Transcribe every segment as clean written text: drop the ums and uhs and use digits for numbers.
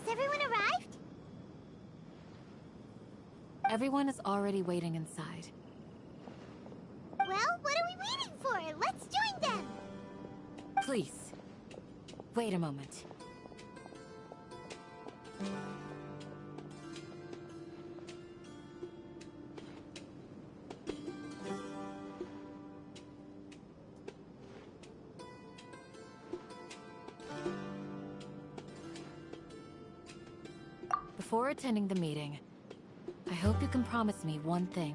Has everyone arrived? Everyone is already waiting inside. Well, what are we waiting for? Let's join them! Please, wait a moment. Before attending the meeting, I hope you can promise me one thing.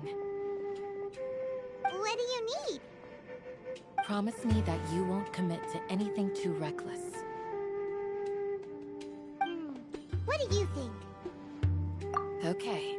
What do you need? Promise me that you won't commit to anything too reckless. What do you think? Okay.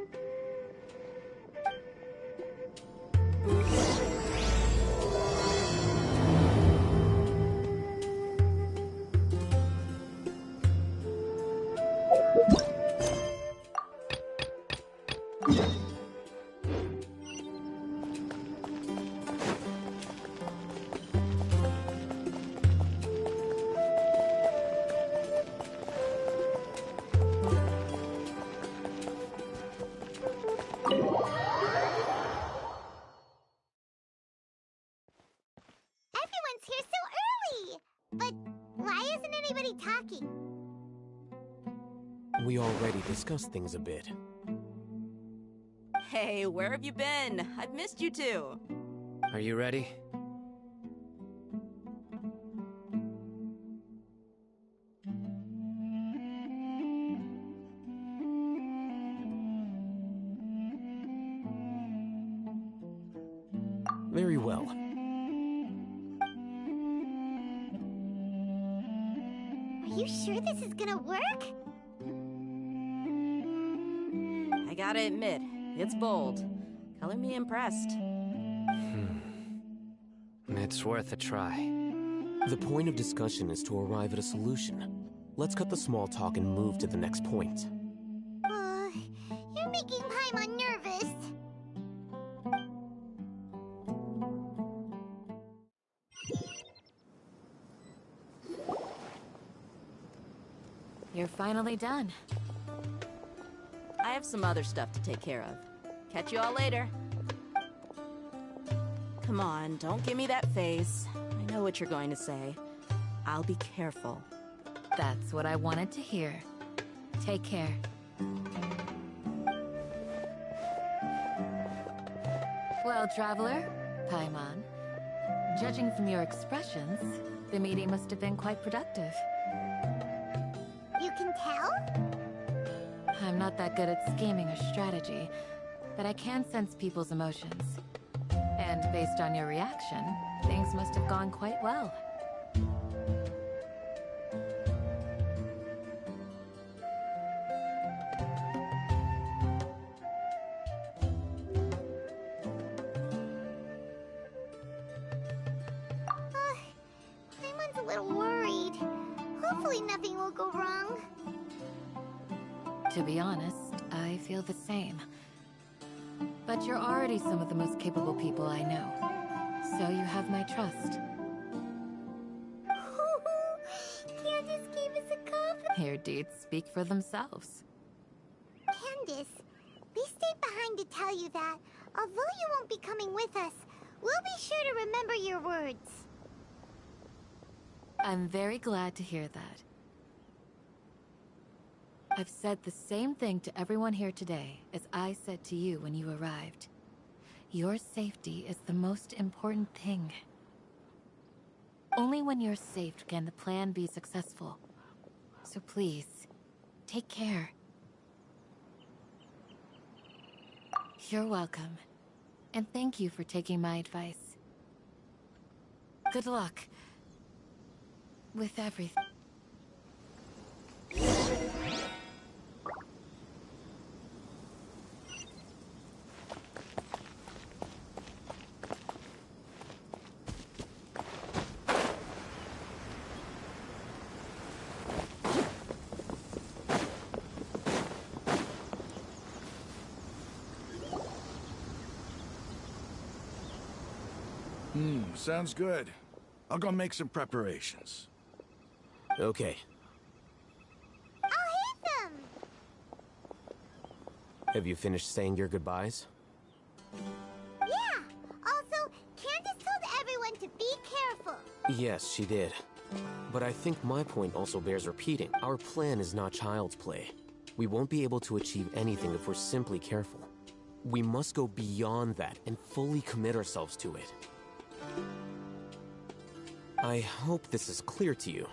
Everyone's here so early! But why isn't anybody talking? We already discussed things a bit. Hey, where have you been? I've missed you too. Are you ready? Very well. Are you sure this is gonna work? I gotta admit, it's bold. Color me impressed. It's worth a try. The point of discussion is to arrive at a solution. Let's cut the small talk and move to the next point. You're making Paimon nervous. You're finally done. I have some other stuff to take care of. Catch you all later. Come on, don't give me that face. I know what you're going to say. I'll be careful. That's what I wanted to hear. Take care. Well, traveler, Paimon, judging from your expressions, the meeting must have been quite productive. You can tell? I'm not that good at scheming or strategy, but I can sense people's emotions. And based on your reaction, things must have gone quite well. Paimon's a little worried. Hopefully nothing will go wrong. To be honest, I feel the same. But you're already some of the most capable people I know, so you have my trust. Candace gave us a compliment. Your deeds speak for themselves. Candace, we stayed behind to tell you that, although you won't be coming with us, we'll be sure to remember your words. I'm very glad to hear that. I've said the same thing to everyone here today as I said to you when you arrived. Your safety is the most important thing. Only when you're safe can the plan be successful. So please, take care. You're welcome. And thank you for taking my advice. Good luck with everything. Sounds good. I'll go make some preparations. Okay. I'll hit Have you finished saying your goodbyes? Yeah! Also, Candace told everyone to be careful. Yes, she did. But I think my point also bears repeating. Our plan is not child's play. We won't be able to achieve anything if we're simply careful. We must go beyond that and fully commit ourselves to it. I hope this is clear to you.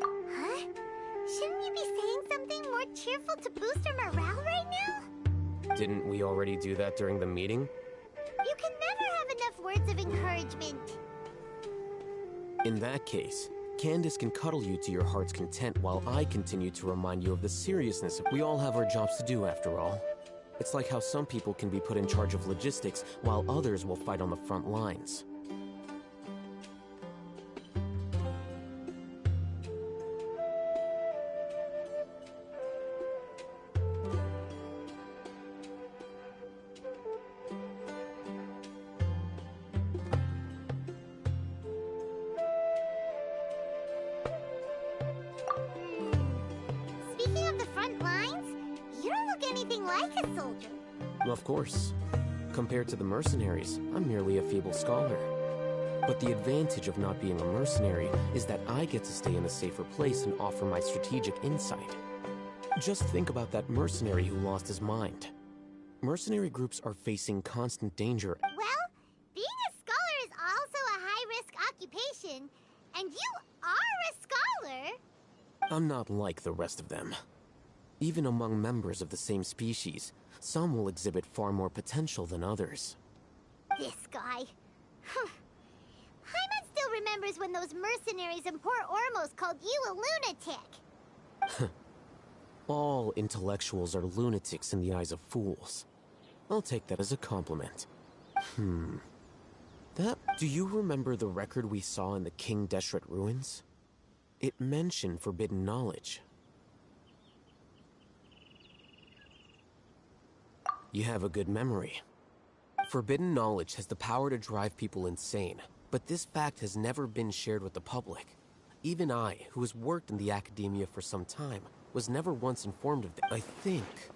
Huh? Shouldn't you be saying something more cheerful to boost our morale right now? Didn't we already do that during the meeting? You can never have enough words of encouragement. In that case, Candace can cuddle you to your heart's content while I continue to remind you of the seriousness. We all have our jobs to do after all. It's like how some people can be put in charge of logistics while others will fight on the front lines. Speaking of the front lines, you don't look anything like a soldier. Of course. Compared to the mercenaries, I'm merely a feeble scholar. But the advantage of not being a mercenary is that I get to stay in a safer place and offer my strategic insight. Just think about that mercenary who lost his mind. Mercenary groups are facing constant danger. Well, being a scholar is also a high-risk occupation, and you are a scholar. I'm not like the rest of them. Even among members of the same species, some will exhibit far more potential than others. This guy. Hyman still remembers when those mercenaries in Port Ormos called you a lunatic. All intellectuals are lunatics in the eyes of fools. I'll take that as a compliment. Do you remember the record we saw in the King Deshret ruins? It mentioned forbidden knowledge. You have a good memory. Forbidden knowledge has the power to drive people insane, but this fact has never been shared with the public. Even I, who has worked in the academia for some time, was never once informed of this. I think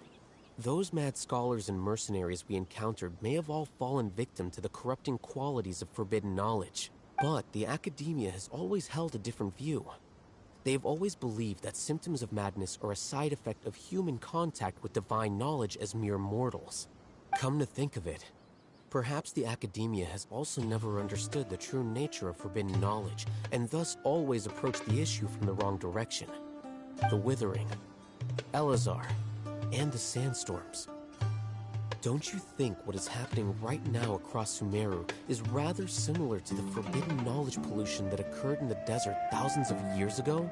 those mad scholars and mercenaries we encountered may have all fallen victim to the corrupting qualities of forbidden knowledge. But the academia has always held a different view. They have always believed that symptoms of madness are a side effect of human contact with divine knowledge as mere mortals. Come to think of it, perhaps the academia has also never understood the true nature of forbidden knowledge, and thus always approached the issue from the wrong direction. The Withering, Elazar, and the Sandstorms. Don't you think what is happening right now across Sumeru is rather similar to the forbidden knowledge pollution that occurred in the desert thousands of years ago?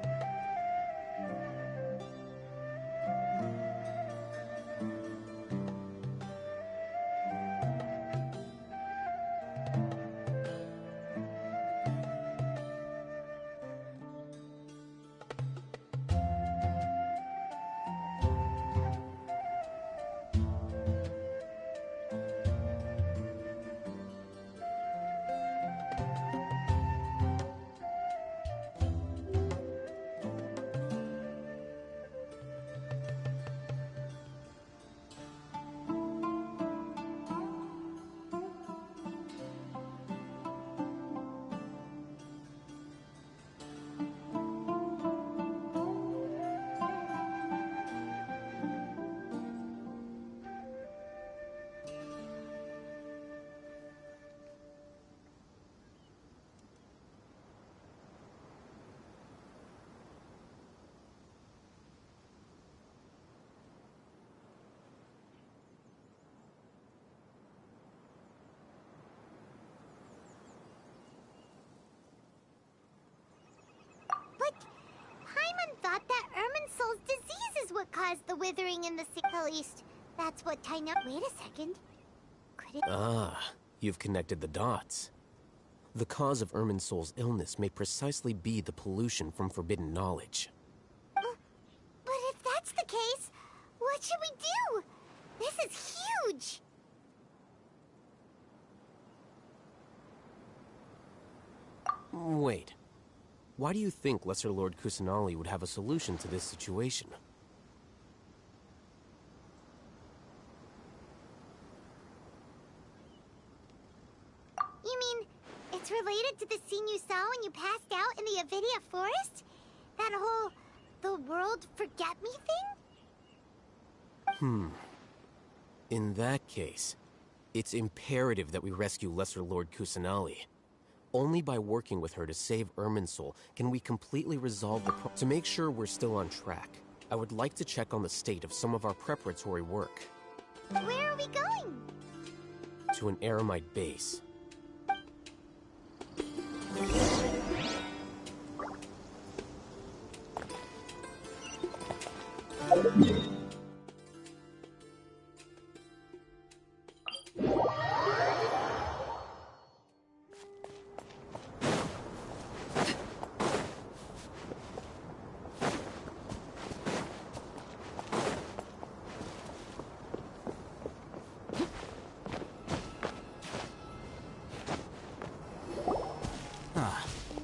But Hyman thought that Irminsul's disease is what caused the withering in the sick. At least, that's what Taina... Wait a second. Could it... Ah, you've connected the dots. The cause of Irminsul's illness may precisely be the pollution from forbidden knowledge. But if that's the case, what should we do? This is huge! Wait. Why do you think Lesser Lord Kusanali would have a solution to this situation? You mean, it's related to the scene you saw when you passed out in the Avidia forest? That whole, the world forget me thing? In that case, it's imperative that we rescue Lesser Lord Kusanali. Only by working with her to save Irminsul can we completely resolve the problem. To make sure we're still on track, I would like to check on the state of some of our preparatory work. Where are we going? To an Eremite base.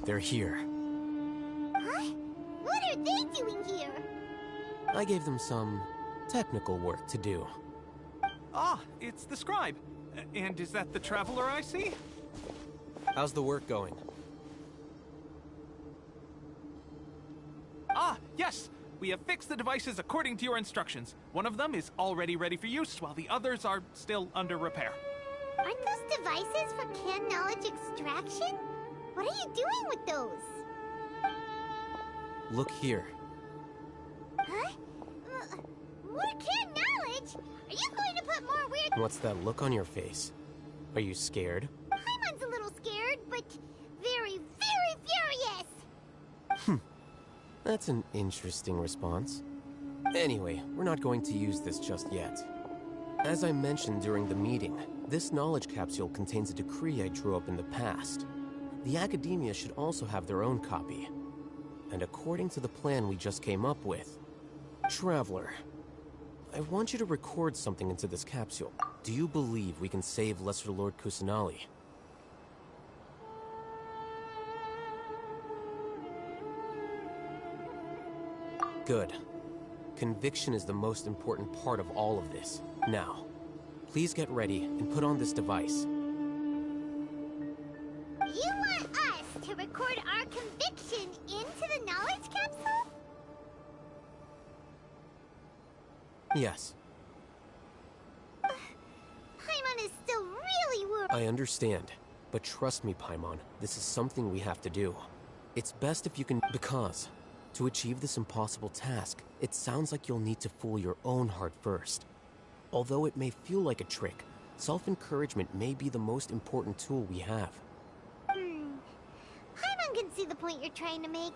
They're here. Huh? What are they doing here? I gave them some technical work to do. Ah, it's the scribe. And is that the traveler I see? How's the work going? Ah, yes! We have fixed the devices according to your instructions. One of them is already ready for use, while the others are still under repair. Aren't those devices for canned knowledge extraction? What are you doing with those? Look here. Huh? More canned knowledge? Are you going to put more weird... What's that look on your face? Are you scared? Paimon's a little scared, but very, very furious! That's an interesting response. Anyway, we're not going to use this just yet. As I mentioned during the meeting, this knowledge capsule contains a decree I drew up in the past. The Academia should also have their own copy. And according to the plan we just came up with, Traveler, I want you to record something into this capsule. Do you believe we can save Lesser Lord Kusanali? Good. Conviction is the most important part of all of this. Now, please get ready and put on this device. You want us to record our conviction into the knowledge capsule? Yes. Paimon is still really worried. I understand, but trust me, Paimon, this is something we have to do. It's best if you can... Because, to achieve this impossible task, it sounds like you'll need to fool your own heart first. Although it may feel like a trick, self-encouragement may be the most important tool we have. Paimon can see the point you're trying to make.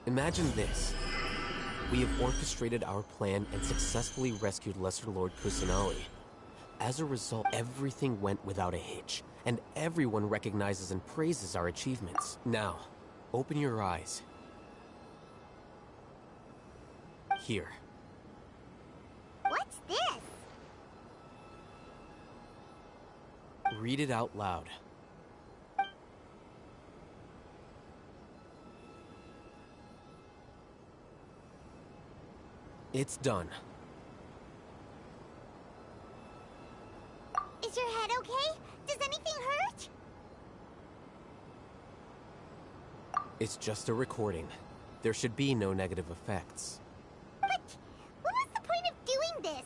Imagine this. We have orchestrated our plan and successfully rescued Lesser Lord Kusanali. As a result, everything went without a hitch, and everyone recognizes and praises our achievements. Now, open your eyes. Here. What's this? Read it out loud. It's done. Is your head okay? Does anything hurt? It's just a recording. There should be no negative effects. But what was the point of doing this?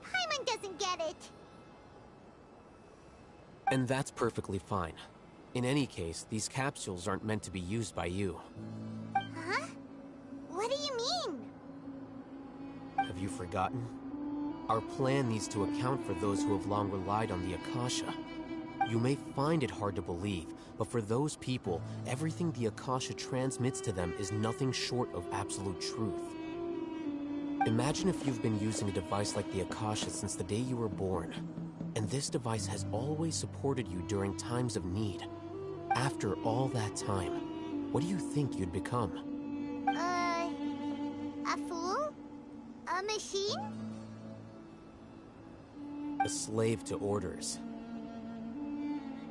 Paimon doesn't get it. And that's perfectly fine. In any case, these capsules aren't meant to be used by you. Huh? What do you mean? Have you forgotten? Our plan needs to account for those who have long relied on the Akasha. You may find it hard to believe, but for those people, everything the Akasha transmits to them is nothing short of absolute truth. Imagine if you've been using a device like the Akasha since the day you were born, and this device has always supported you during times of need. After all that time, what do you think you'd become? A fool? A machine? A slave to orders.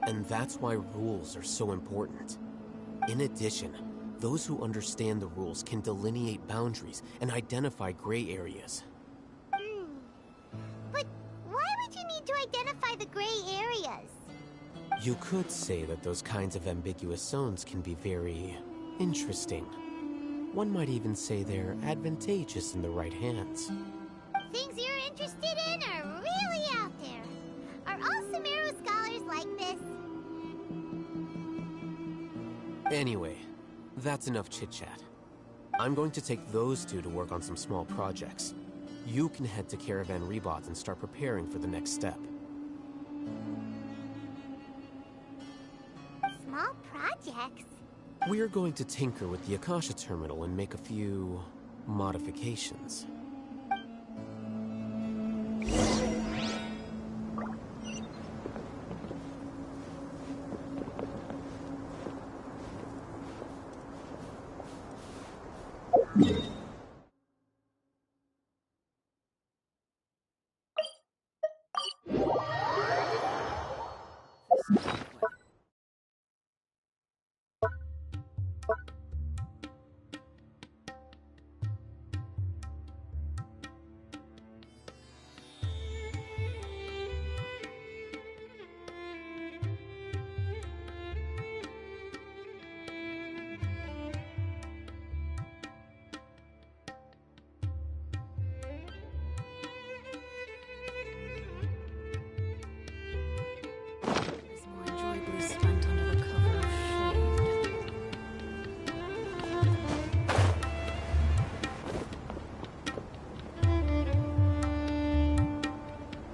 And that's why rules are so important. In addition, those who understand the rules can delineate boundaries and identify gray areas. But why would you need to identify the gray areas? You could say that those kinds of ambiguous zones can be very interesting. One might even say they're advantageous in the right hands. Things you're interested in are really out there. Are all Sumeru scholars like this? Anyway, that's enough chit-chat. I'm going to take those two to work on some small projects. You can head to Caravan Rebot and start preparing for the next step. Small projects? We're going to tinker with the Akasha terminal and make a few modifications.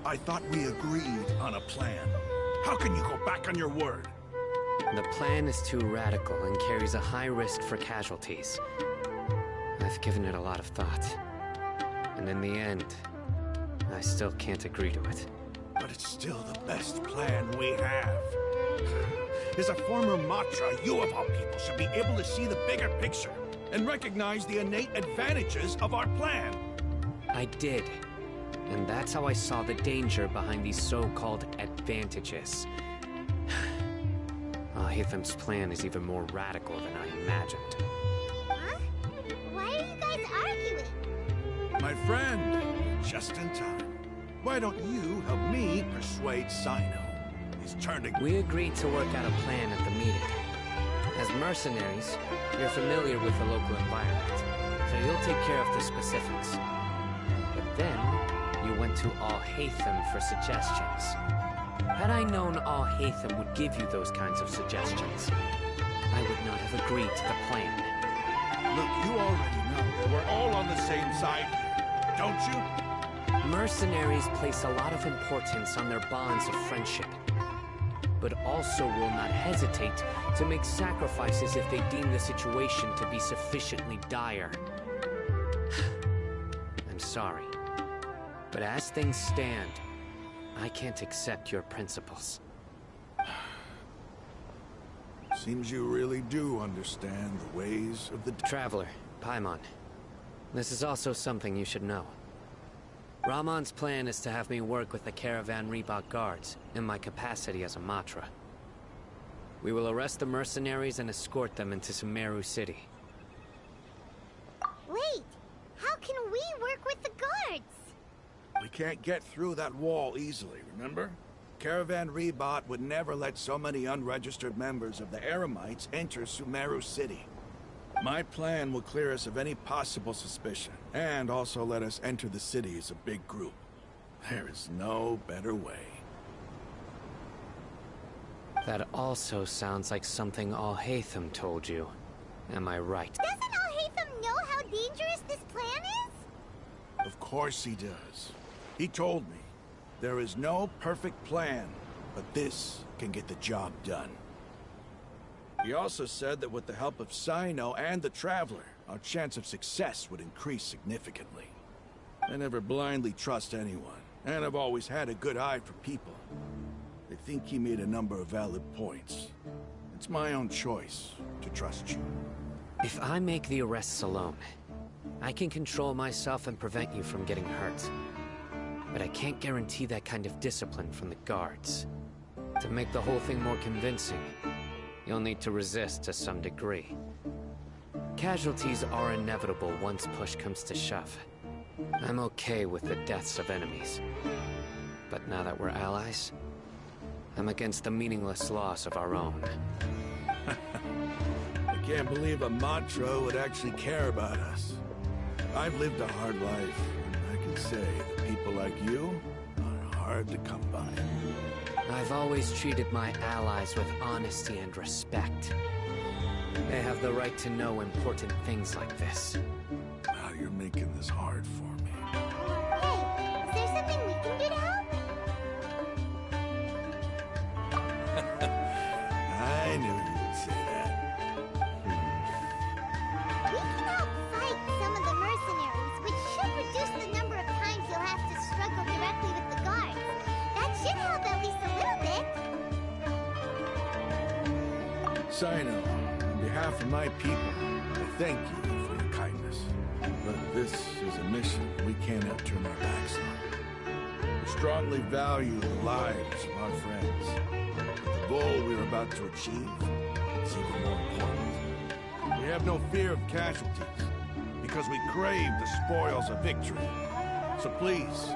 I thought we agreed on a plan. How can you go back on your word? The plan is too radical and carries a high risk for casualties. I've given it a lot of thought. And in the end, I still can't agree to it. But it's still the best plan we have. As a former Matra, you of all people should be able to see the bigger picture and recognize the innate advantages of our plan. I did. And that's how I saw the danger behind these so-called advantages. Alhaitham's plan is even more radical than I imagined. Huh? Why are you guys arguing? My friend, just in time. Why don't you help me persuade Sino? He's turning... We agreed to work out a plan at the meeting. As mercenaries, you're familiar with the local environment, so you'll take care of the specifics. But then, you went to Alhaitham for suggestions. Had I known Alhaitham would give you those kinds of suggestions, I would not have agreed to the plan. Look, you already know that we're all on the same side here, don't you? Mercenaries place a lot of importance on their bonds of friendship, but also will not hesitate to make sacrifices if they deem the situation to be sufficiently dire. I'm sorry, but as things stand, I can't accept your principles. Seems you really do understand the ways of the... Traveler, Paimon, this is also something you should know. Ramon's plan is to have me work with the Caravan Rebot guards in my capacity as a Matra. We will arrest the mercenaries and escort them into Sumeru City. Wait, how can we work with the guards? We can't get through that wall easily, remember? Caravan Rebot would never let so many unregistered members of the Eremites enter Sumeru City. My plan will clear us of any possible suspicion, and also let us enter the city as a big group. There is no better way. That also sounds like something Alhaitham told you. Am I right? Doesn't Alhaitham know how dangerous this plan is? Of course he does. He told me, there is no perfect plan, but this can get the job done. He also said that with the help of Sino and the Traveler, our chance of success would increase significantly. I never blindly trust anyone, and I've always had a good eye for people. I think he made a number of valid points. It's my own choice to trust you. If I make the arrests alone, I can control myself and prevent you from getting hurt. But I can't guarantee that kind of discipline from the guards. To make the whole thing more convincing, you'll need to resist to some degree. Casualties are inevitable once push comes to shove. I'm okay with the deaths of enemies. But now that we're allies, I'm against the meaningless loss of our own. I can't believe a Matra would actually care about us. I've lived a hard life, and I can say that people like you are hard to come by. I've always treated my allies with honesty and respect. They have the right to know important things like this. Now you're making this hard for me. Hey, is there something we can do to help? I knew you would say that. We can help fight some of the mercenaries, which should reduce the number of times you'll have to struggle directly with the guards. That should help at least a little bit. Sino, on behalf of my people, I thank you for your kindness. But this is a mission we cannot turn our backs on. We strongly value the lives of our friends. But the goal we're about to achieve is even more important. We have no fear of casualties, because we crave the spoils of victory. So please,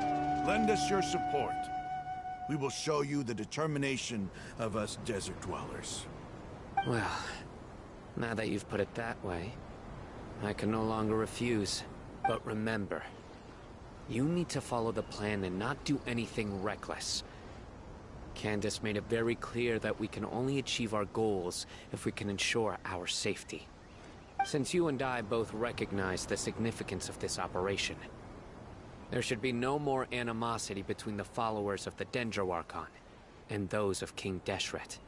lend us your support. We will show you the determination of us desert dwellers. Well, now that you've put it that way, I can no longer refuse. But remember, you need to follow the plan and not do anything reckless. Candace made it very clear that we can only achieve our goals if we can ensure our safety. Since you and I both recognize the significance of this operation, there should be no more animosity between the followers of the Dendro Archon and those of King Deshret.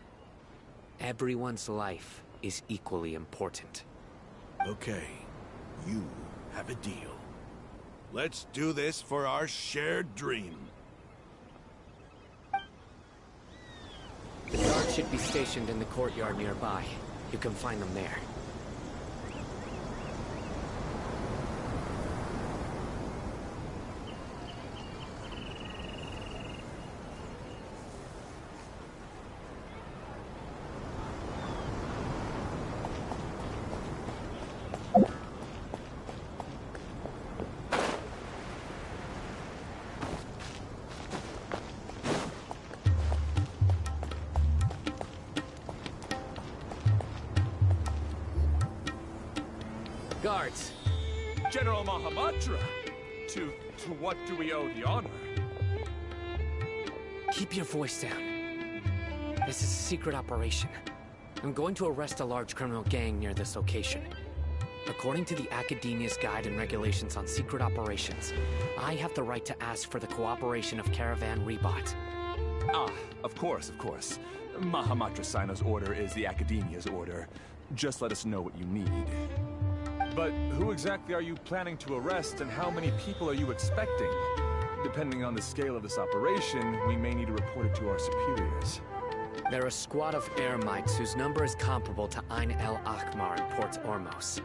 Everyone's life is equally important. Okay, you have a deal. Let's do this for our shared dream. The guards should be stationed in the courtyard nearby. You can find them there. Guards! General Mahamatra! To what do we owe the honor? Keep your voice down. This is a secret operation. I'm going to arrest a large criminal gang near this location. According to the Academia's Guide and Regulations on Secret Operations, I have the right to ask for the cooperation of Caravan Rebot. Ah, of course, of course. Mahamatra Sino's order is the Academia's order. Just let us know what you need. But who exactly are you planning to arrest, and how many people are you expecting? Depending on the scale of this operation, we may need to report it to our superiors. They're a squad of Eremites whose number is comparable to Ain El Akhmar in Port Ormos.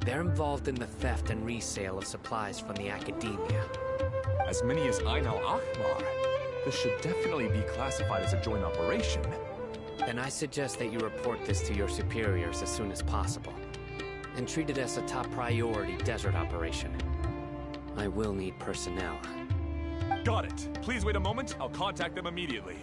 They're involved in the theft and resale of supplies from the Academia. As many as Ain El Akhmar? This should definitely be classified as a joint operation. Then I suggest that you report this to your superiors as soon as possible, and treat it as a top priority desert operation. I will need personnel. Got it. Please wait a moment. I'll contact them immediately.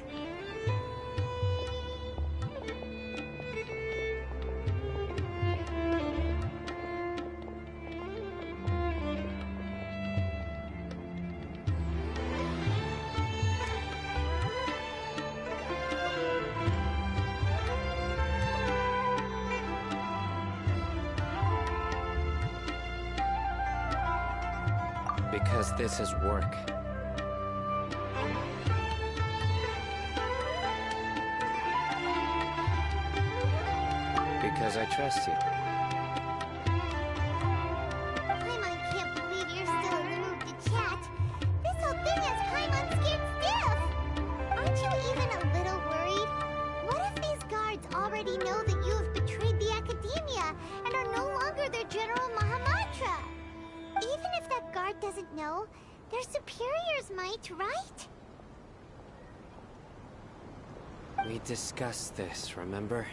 Because this is work. Because I trust you. Paimon can't believe you're still in the mood to chat. This whole thing has Paimon scared stiff. Aren't you even a little worried? What if these guards already know that you have betrayed the Academia and are no longer their General Mahamatra? Even if that guard doesn't know, their superiors might, right? We discussed this, remember?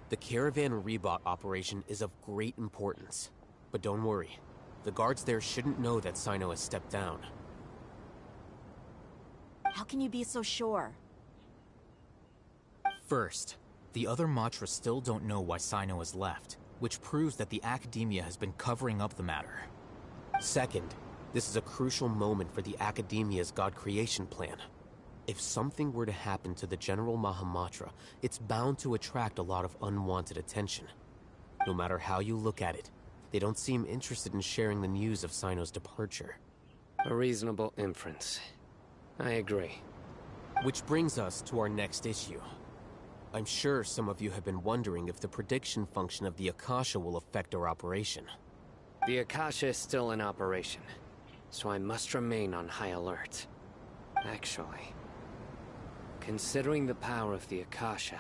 The Caravan Rebot operation is of great importance. But don't worry, the guards there shouldn't know that Sino has stepped down. How can you be so sure? First, the other Matra still don't know why Sino has left, which proves that the Academia has been covering up the matter. Second, this is a crucial moment for the Academia's God creation plan. If something were to happen to the General Mahamatra, it's bound to attract a lot of unwanted attention. No matter how you look at it, they don't seem interested in sharing the news of Sino's departure. A reasonable inference. I agree. Which brings us to our next issue. I'm sure some of you have been wondering if the prediction function of the Akasha will affect our operation. The Akasha is still in operation, so I must remain on high alert. Actually, considering the power of the Akasha,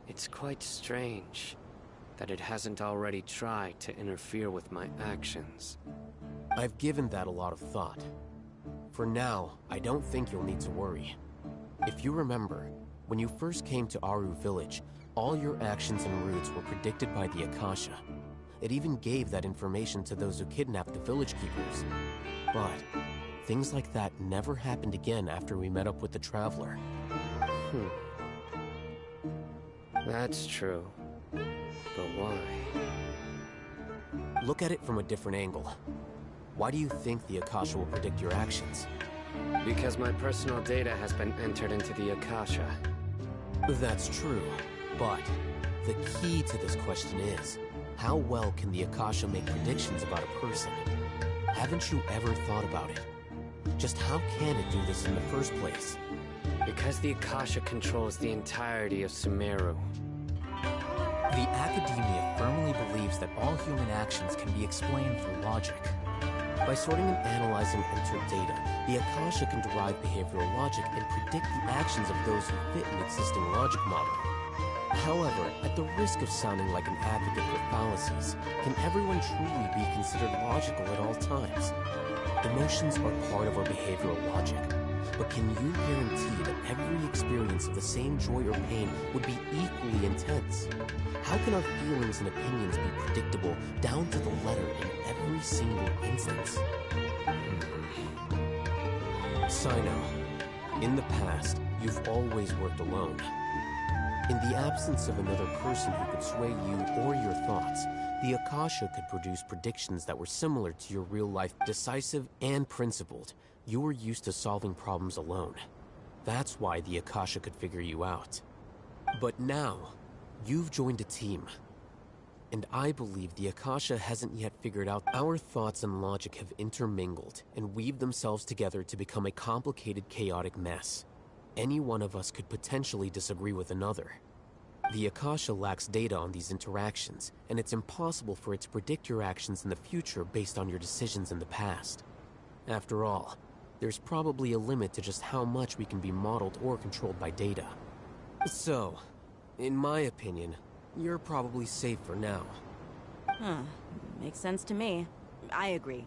it's quite strange that it hasn't already tried to interfere with my actions. I've given that a lot of thought. For now, I don't think you'll need to worry. If you remember, when you first came to Aru Village, all your actions and routes were predicted by the Akasha. It even gave that information to those who kidnapped the village keepers. But things like that never happened again after we met up with the Traveler. That's true. But why? Look at it from a different angle. Why do you think the Akasha will predict your actions? Because my personal data has been entered into the Akasha. That's true, but the key to this question is, how well can the Akasha make predictions about a person? Haven't you ever thought about it? Just how can it do this in the first place? Because the Akasha controls the entirety of Sumeru. The Academia firmly believes that all human actions can be explained through logic. By sorting and analyzing entered data, the Akasha can derive behavioral logic and predict the actions of those who fit an existing logic model. However, at the risk of sounding like an advocate for fallacies, can everyone truly be considered logical at all times? Emotions are part of our behavioral logic, but can you guarantee that every experience of the same joy or pain would be equally intense? How can our feelings and opinions be predictable down to the letter in every single instance? Sino, in the past, you've always worked alone. In the absence of another person who could sway you or your thoughts, the Akasha could produce predictions that were similar to your real-life, decisive and principled. You were used to solving problems alone. That's why the Akasha could figure you out. But now, you've joined a team. And I believe the Akasha hasn't yet figured out our thoughts and logic have intermingled and weaved themselves together to become a complicated, chaotic mess. Any one of us could potentially disagree with another. The Akasha lacks data on these interactions, and it's impossible for it to predict your actions in the future based on your decisions in the past. After all, there's probably a limit to just how much we can be modeled or controlled by data. So, in my opinion, you're probably safe for now. Makes sense to me. I agree.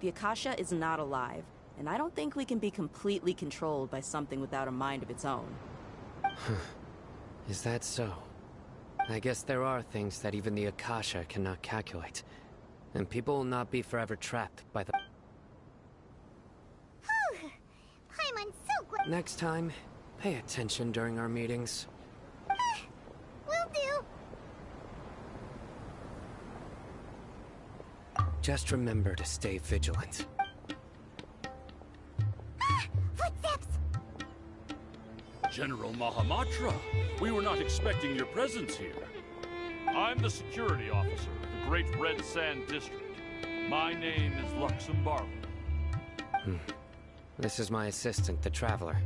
The Akasha is not alive, and I don't think we can be completely controlled by something without a mind of its own. Is that so? I guess there are things that even the Akasha cannot calculate, and people will not be forever trapped by the... Paimon's so great. Next time, pay attention during our meetings. Will do. Just remember to stay vigilant. Footsteps! General Mahamatra, we were not expecting your presence here. I'm the security officer of the Great Red Sand District. My name is Luxembourg. This is my assistant, the Traveler.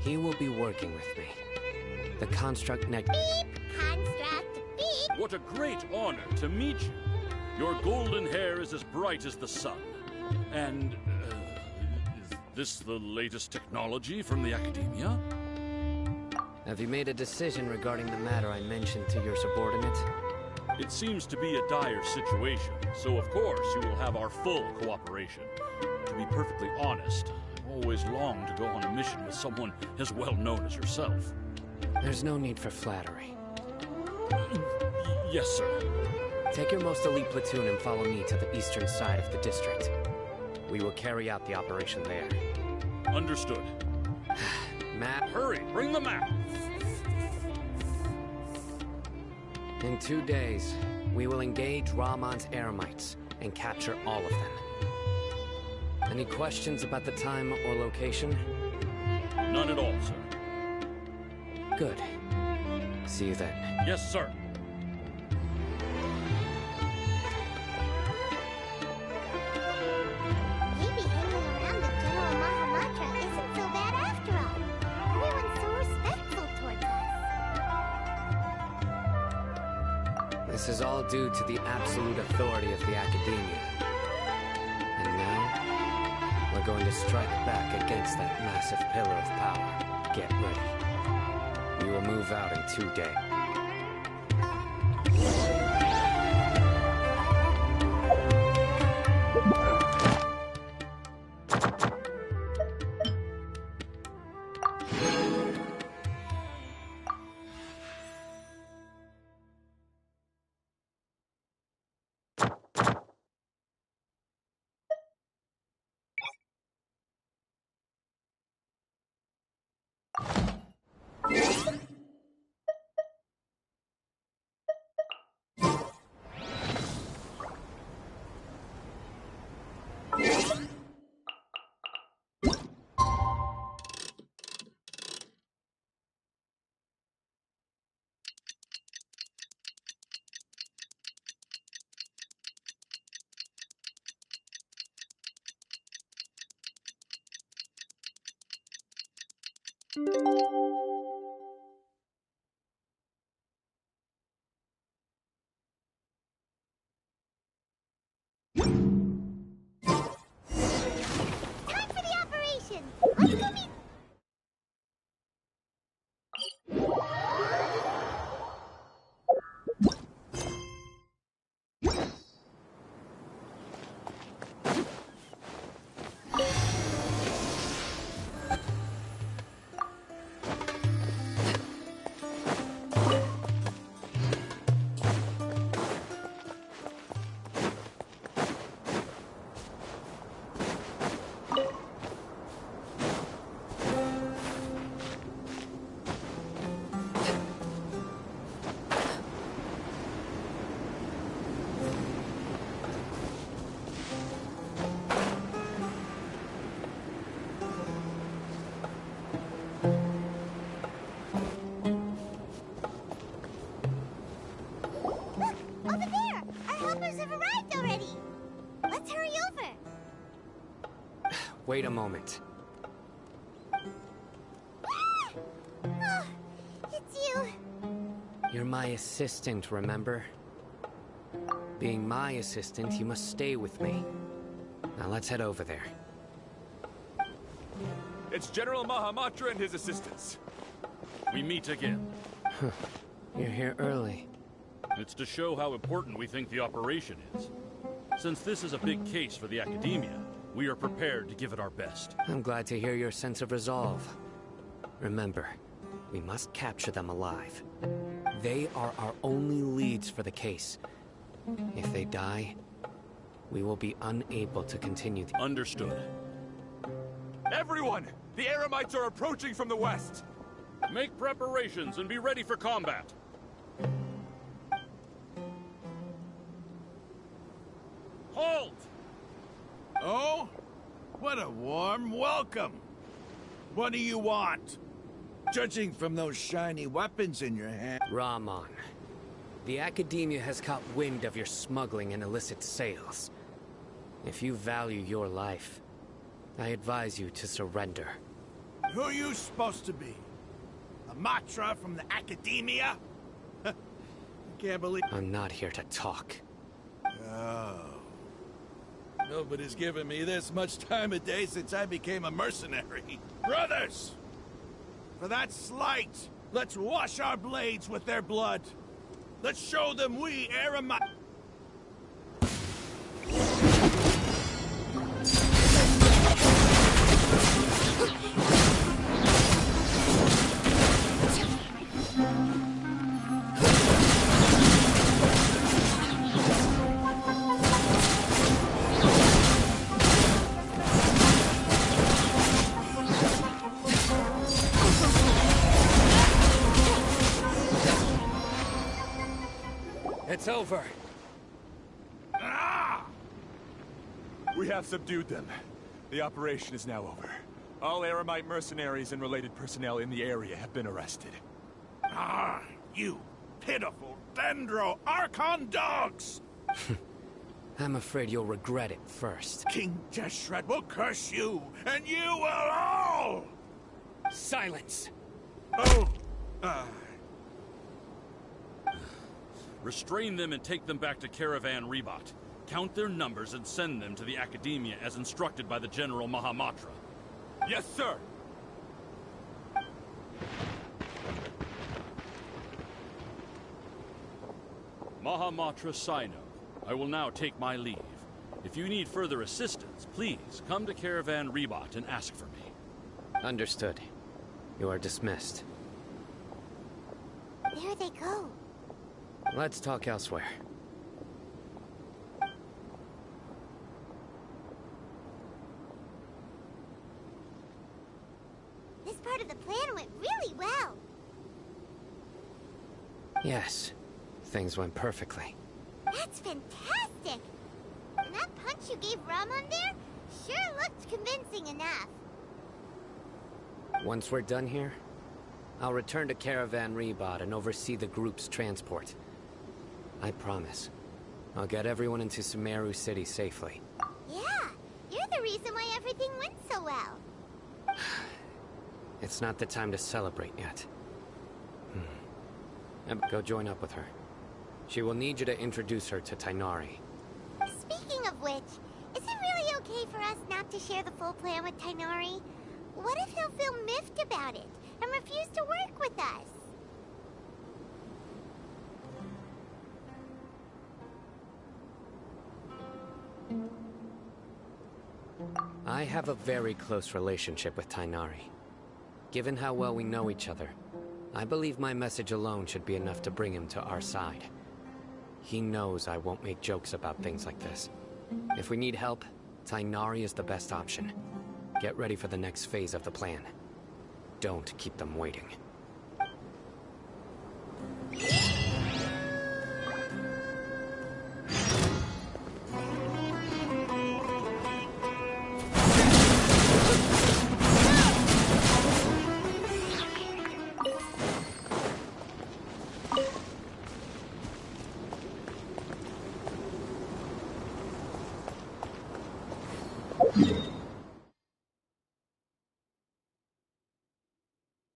He will be working with me. The Construct Beep! Construct, beep! What a great honor to meet you. Your golden hair is as bright as the sun. And, is this the latest technology from the Academia? Have you made a decision regarding the matter I mentioned to your subordinate? It seems to be a dire situation, so of course you will have our full cooperation. To be perfectly honest, I've always longed to go on a mission with someone as well known as yourself. There's no need for flattery. Yes, sir. Take your most elite platoon and follow me to the eastern side of the district. We will carry out the operation there. Understood. Map. Hurry, bring the map! In 2 days, we will engage Rahman's Eremites and capture all of them. Any questions about the time or location? None at all, sir. Good. See you then. Yes, sir. Maybe hanging around with General Mahamatra isn't so bad after all. Everyone's so respectful towards us. This is all due to the absolute authority of the Academia. And now, we're going to strike back against that massive pillar of power. Get ready. We will move out in 2 days. Time for the operation! Let's go meet... Over there! Our helpers have arrived already! Let's hurry over! Wait a moment. Oh, it's you! You're my assistant, remember? Being my assistant, you must stay with me. Now let's head over there. It's General Mahamatra and his assistants. We meet again. You're here early. It's to show how important we think the operation is. Since this is a big case for the Academia, we are prepared to give it our best. I'm glad to hear your sense of resolve. Remember, we must capture them alive. They are our only leads for the case. If they die, we will be unable to continue the... Understood. Everyone! The Eremites are approaching from the west! Make preparations and be ready for combat. Halt! Oh? What a warm welcome. What do you want? Judging from those shiny weapons in your hand... Rahman, the Academia has caught wind of your smuggling and illicit sales. If you value your life, I advise you to surrender. Who are you supposed to be? A Matra from the Academia? I can't believe... I'm not here to talk. Oh. Nobody's given me this much time of day since I became a mercenary. Brothers! For that slight, let's wash our blades with their blood. Let's show them we Eremi... It's over. Ah! We have subdued them. The operation is now over. All Eremite mercenaries and related personnel in the area have been arrested. Ah, you pitiful Dendro Archon dogs! I'm afraid you'll regret it first. King Deshret will curse you, and you will all! Silence! Oh! Restrain them and take them back to Caravan Rebot. Count their numbers and send them to the Academia as instructed by the General Mahamatra. Yes, sir! Mahamatra Sino, I will now take my leave. If you need further assistance, please come to Caravan Rebot and ask for me. Understood. You are dismissed. There they go. Let's talk elsewhere. This part of the plan went really well. Yes. Things went perfectly. That's fantastic! And that punch you gave Ramon there sure looked convincing enough. Once we're done here, I'll return to Caravan Rebot and oversee the group's transport. I promise. I'll get everyone into Sumeru City safely. Yeah, you're the reason why everything went so well. It's not the time to celebrate yet. Go join up with her. She will need you to introduce her to Tighnari. Speaking of which, is it really okay for us not to share the full plan with Tighnari? What if he'll feel miffed about it and refuse to work with us? I have a very close relationship with Tighnari. Given how well we know each other, I believe my message alone should be enough to bring him to our side. He knows I won't make jokes about things like this. If we need help, Tighnari is the best option. Get ready for the next phase of the plan. Don't keep them waiting.